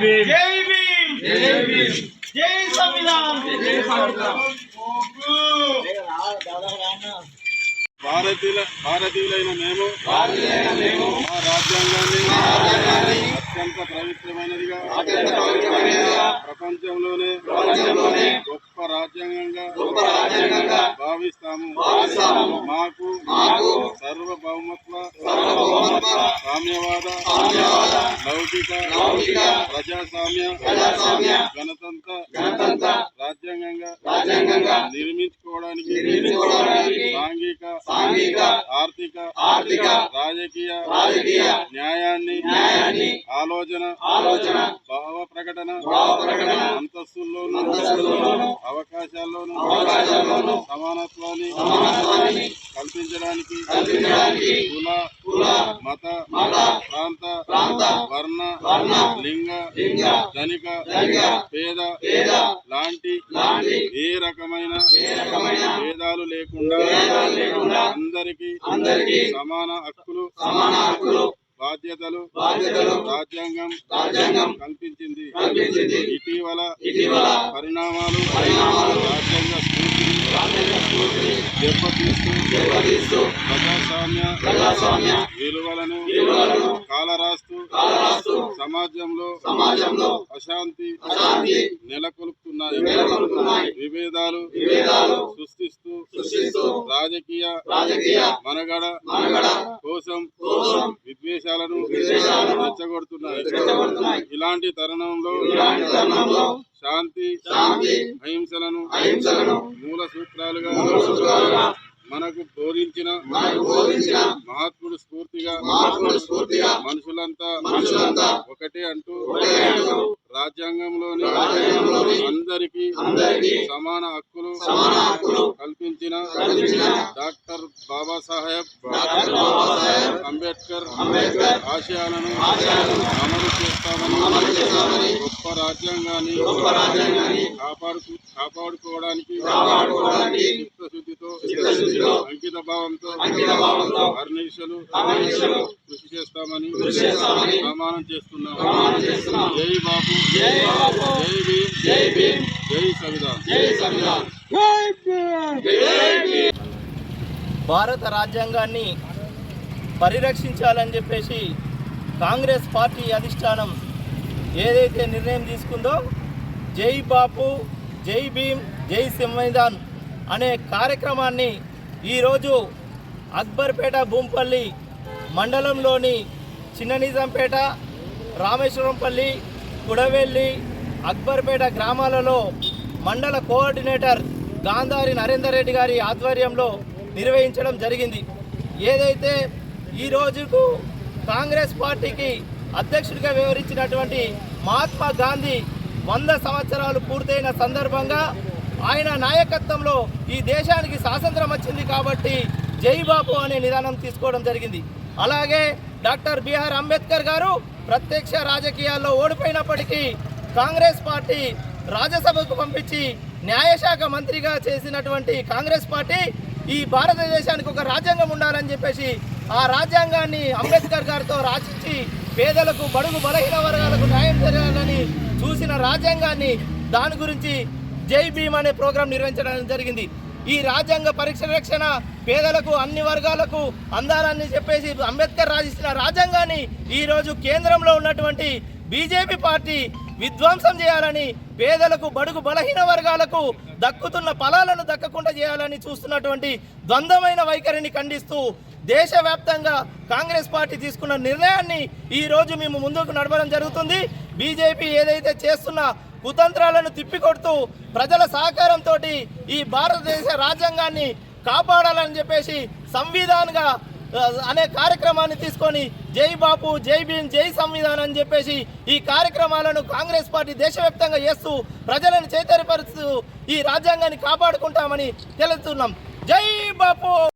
భీమ్ జై భీమ్ జై భీమ్ జై సంవిధానం జై సంవిధానం భారతీయులైన మేము మా రాజ్యాంగాన్ని అత్యంత పవిత్రమైనదిగా ప్రపంచంలోనే గొప్ప రాజ్యాంగంగా భావిస్తాము. మాకు సర్వభౌమత్వ సామ్యవాద లౌకిక ప్రజాస్వామ్య గణతంత్ర రాజ్యాంగంగా నిర్మించుకోవడానికి సాంఘిక ఆర్థిక రాజకీయ న్యాయాన్ని ఆలోచన భావ ప్రకటన అంతస్తుల్లోనూ అవకాశాల్లోనూ సమానత్వాన్ని కల్పించడానికి కుల మత ప్రాంత వర్ణ లింగ ధనిక పేద లాంటి ఏ రకమైన భేదాలు లేకుండా అందరికీ సమాన హక్కులు బాధ్యతలు రాజ్యాంగం కల్పించింది. ఇటీవల పరిణామాలు రాజ్యాంగ స్ఫూర్తిని దెబ్బతీస్తూ ప్రజాస్వామ్య విలువలను కాలరాస్తూ సమాజంలో అశాంతి నెలకొల్పుతున్నాయి. విభేదాలు సృష్టిస్తూ రాజకీయ మనగడ కోసం విద్వేషాలను రెచ్చగొడుతున్నాయి. ఇలాంటి తరుణంలో శాంతి అహింసలను మూల సూత్రాలుగా మనకు బోధించిన మహాత్ముడు స్ఫూర్తిగా మనుషులంతా ఒకటే అంటూ రాజ్యాంగంలోని అందరికీ సమాన హక్కులు కల్పించిన డాక్టర్ బాబాసాహెబ్ అంబేద్కర్ ఆశయాలను అమలు చేస్తామని గొప్ప రాజ్యాంగాన్ని కాపాడుకోవడానికి చిత్తశుద్ధితో అంకిత భావంతో అహర్నిశలు కృషి చేస్తామని ప్రమాణం చేస్తున్నాము. జై బాపు జై భీమ్ జై భీమ్ జై సంవిధానం. భారత రాజ్యాంగాన్ని పరిరక్షించాలని చెప్పేసి కాంగ్రెస్ పార్టీ అధిష్టానం ఏదైతే నిర్ణయం తీసుకుందో జై బాపు జై భీమ్ జై సంవిధాన్ అనే కార్యక్రమాన్ని ఈరోజు అక్బర్పేట భూంపల్లి మండలంలోని చిన్న నిజాంపేట రామేశ్వరంపల్లి కుడవెల్లి అక్బర్పేట గ్రామాలలో మండల కోఆర్డినేటర్ గాంధారి నరేందర్ రెడ్డి గారి ఆధ్వర్యంలో నిర్వహించడం జరిగింది. ఏదైతే ఈ రోజుకు కాంగ్రెస్ పార్టీకి అధ్యక్షుడిగా వ్యవహరించినటువంటి మహాత్మా గాంధీ 100 సంవత్సరాలు పూర్తయిన సందర్భంగా ఆయన నాయకత్వంలో ఈ దేశానికి స్వాతంత్రం వచ్చింది కాబట్టి జై బాపు అనే నిదానం తీసుకోవడం జరిగింది. అలాగే డాక్టర్ బిఆర్ అంబేద్కర్ గారు ప్రత్యక్ష రాజకీయాల్లో ఓడిపోయినప్పటికీ కాంగ్రెస్ పార్టీ రాజ్యసభకు పంపించి న్యాయశాఖ మంత్రిగా చేసినటువంటి కాంగ్రెస్ పార్టీ ఈ భారతదేశానికి ఒక రాజ్యాంగం ఉండాలని చెప్పేసి ఆ రాజ్యాంగాన్ని అంబేద్కర్ గారితో రాసిచ్చి పేదలకు బడుగు బలహీన వర్గాలకు న్యాయం జరగాలని చూసిన రాజ్యాంగాన్ని దాని గురించి జై భీమ్ అనే ప్రోగ్రాం నిర్వహించడం జరిగింది. ఈ రాజ్యాంగ పరిరక్షణ పేదలకు అన్ని వర్గాలకు అందాలని చెప్పేసి అంబేద్కర్ రాసిచ్చిన రాజ్యాంగాన్ని ఈరోజు కేంద్రంలో ఉన్నటువంటి బీజేపీ పార్టీ విధ్వంసం చేయాలని పేదలకు బడుగు బలహీన వర్గాలకు దక్కుతున్న ఫలాలను దక్కకుండా చేయాలని చూస్తున్నటువంటి ద్వంద్వమైన వైఖరిని ఖండిస్తూ దేశవ్యాప్తంగా కాంగ్రెస్ పార్టీ తీసుకున్న నిర్ణయాన్ని ఈరోజు మేము ముందుకు నడపడం జరుగుతుంది. బీజేపీ ఏదైతే చేస్తున్న కుతంత్రాలను తిప్పికొడుతూ ప్రజల సహకారంతో ఈ భారతదేశ రాజ్యాంగాన్ని కాపాడాలని చెప్పేసి సంవిధానంగా అనే కార్యక్రమాన్ని తీసుకొని జై బాపు జై భీమ్ జై సంవిధానం అని చెప్పేసి ఈ కార్యక్రమాలను కాంగ్రెస్ పార్టీ దేశవ్యాప్తంగా చేస్తూ ప్రజలను చైతన్యపరుస్తూ ఈ రాజ్యాంగాన్ని కాపాడుకుంటామని తెలుస్తున్నాం. జై బాపు.